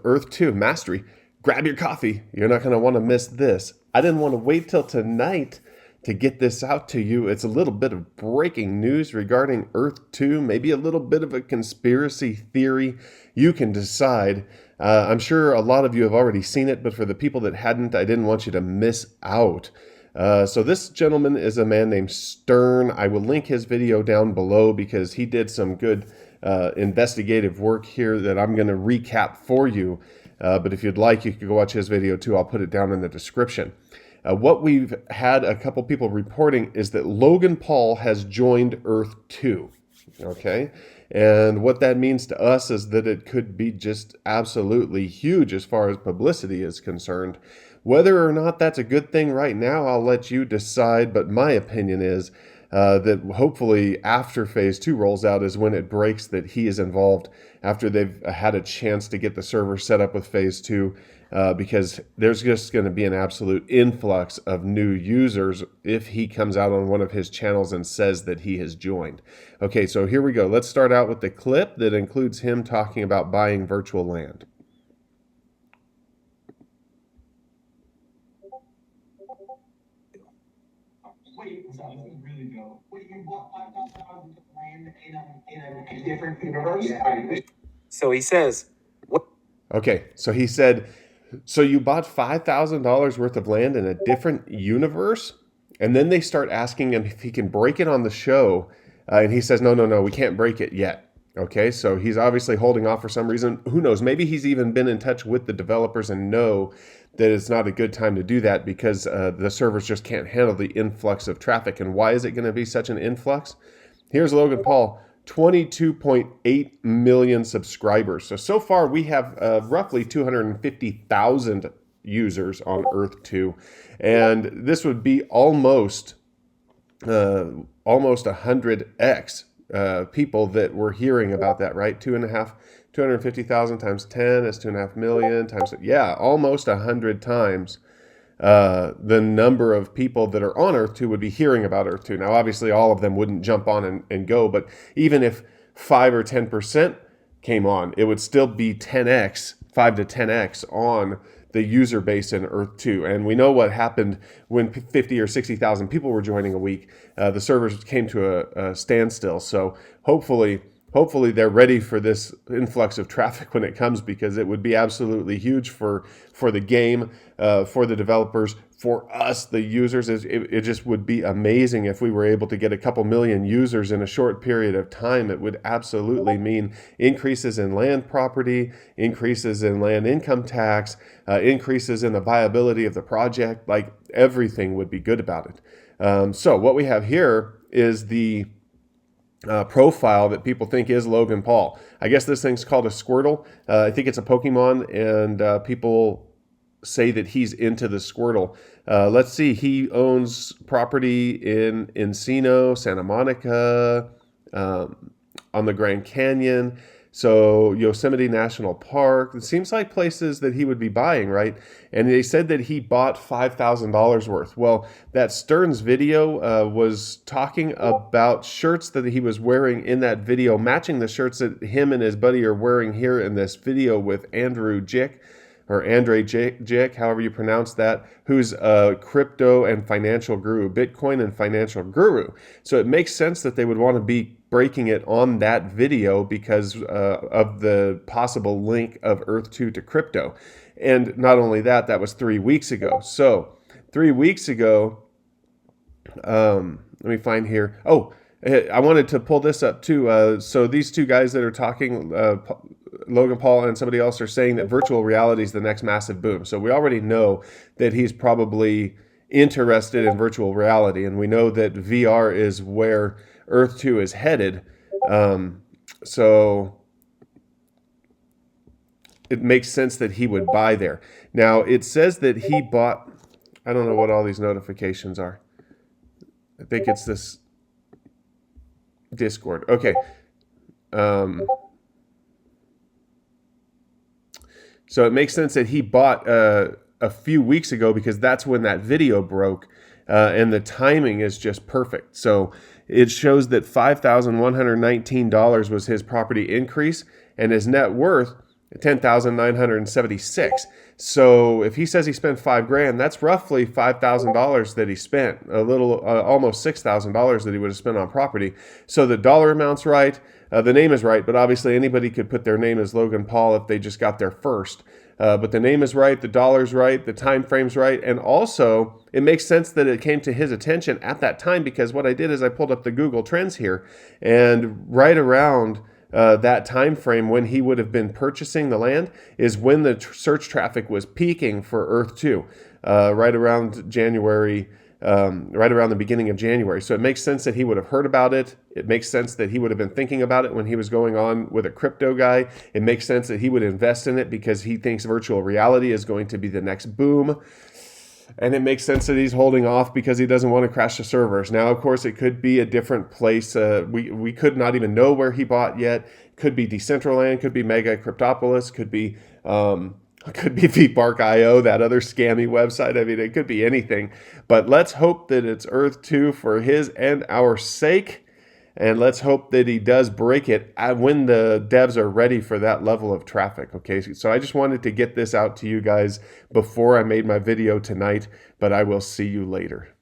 Earth 2 Mastery. Grab your coffee. You're not going to want to miss this. I didn't want to wait till tonight to get this out to you. It's a little bit of breaking news regarding Earth 2, maybe a little bit of a conspiracy theory. You can decide. I'm sure a lot of you have already seen it, but for the people that hadn't, I didn't want you to miss out. So this gentleman is a man named Stern. I will link his video down below because he did some good investigative work here that I'm going to recap for you. But if you'd like, you could go watch his video too. I'll put it down in the description. What we've had a couple people reporting is that Logan Paul has joined Earth 2. Okay. And what that means to us is that it could be just absolutely huge as far as publicity is concerned. Whether or not that's a good thing right now, I'll let you decide. But my opinion is that hopefully after phase 2 rolls out is when it breaks that he is involved, after they've had a chance to get the server set up with phase 2, because there's just going to be an absolute influx of new users if he comes out on one of his channels and says that he has joined. Okay, so here we go. Let's start out with the clip that includes him talking about buying virtual land. Wait, so this is really dope. Wait, you bought 5,000 land in a different universe? Yeah. So he says, what? Okay, so he said, so you bought $5,000 worth of land in a different universe? And then they start asking him if he can break it on the show. And he says, no, we can't break it yet. Okay, so he's obviously holding off for some reason. Who knows? Maybe he's even been in touch with the developers and know that it's not a good time to do that because the servers just can't handle the influx of traffic. And why is it going to be such an influx? Here's Logan Paul, 22.8 million subscribers. So far we have roughly 250,000 users on Earth 2. And this would be almost 100x people that were hearing about that, right? 250,000 times 10 is 2.5 million times, yeah, almost 100 times the number of people that are on Earth 2 would be hearing about Earth 2. Now, obviously, all of them wouldn't jump on and go, but even if 5 or 10% came on, it would still be 10x, 5 to 10x on the user base in Earth 2. And we know what happened when 50 or 60,000 people were joining a week. The servers came to a standstill. So hopefully they're ready for this influx of traffic when it comes, because it would be absolutely huge for the game, for the developers, for us, the users. It just would be amazing if we were able to get a couple million users in a short period of time. It would absolutely mean increases in land property, increases in land income tax, increases in the viability of the project. Like, everything would be good about it. So what we have here is the profile that people think is Logan Paul. I guess this thing's called a Squirtle. I think it's a Pokemon, and people say that he's into the Squirtle. Let's see. He owns property in Encino, Santa Monica, on the Grand Canyon. So Yosemite National Park. It seems like places that he would be buying, right? And they said that he bought $5,000 worth. Well, that Stearns video was talking about shirts that he was wearing in that video, matching the shirts that him and his buddy are wearing here in this video with Andrew Jick, or Andre Jick, however you pronounce that, who's a crypto and financial guru, Bitcoin and financial guru. So it makes sense that they would want to be breaking it on that video because of the possible link of Earth 2 to crypto. And not only that, that was 3 weeks ago. So 3 weeks ago, let me find here. Oh, I wanted to pull this up too. So these two guys that are talking, Logan Paul and somebody else, are saying that virtual reality is the next massive boom. So we already know that he's probably interested in virtual reality, and we know that VR is where Earth 2 is headed. So it makes sense that he would buy there. Now, it says that he bought, I don't know what all these notifications are. I think it's this Discord. Okay. So it makes sense that he bought a few weeks ago, because that's when that video broke, and the timing is just perfect. So it shows that $5,119 was his property increase, and his net worth $10,976. So if he says he spent $5,000, that's roughly $5,000 that he spent, a little, almost $6,000 that he would have spent on property. So the dollar amount's right, the name is right, but obviously anybody could put their name as Logan Paul if they just got there first. But the name is right, the dollar's right, the time frame's right, and also it makes sense that it came to his attention at that time, because what I did is I pulled up the Google Trends here, and right around that time frame when he would have been purchasing the land is when the search traffic was peaking for Earth 2, right around January, right around the beginning of January. So it makes sense that he would have heard about it. It makes sense that he would have been thinking about it when he was going on with a crypto guy. It makes sense that he would invest in it because he thinks virtual reality is going to be the next boom. And it makes sense that he's holding off because he doesn't want to crash the servers. Now, of course, it could be a different place. We could not even know where he bought yet. Could be Decentraland, could be Mega Cryptopolis, could be VPark.io, that other scammy website. I mean, it could be anything. But let's hope that it's Earth 2 for his and our sake. And let's hope that he does break it when the devs are ready for that level of traffic. Okay, so I just wanted to get this out to you guys before I made my video tonight, but I will see you later.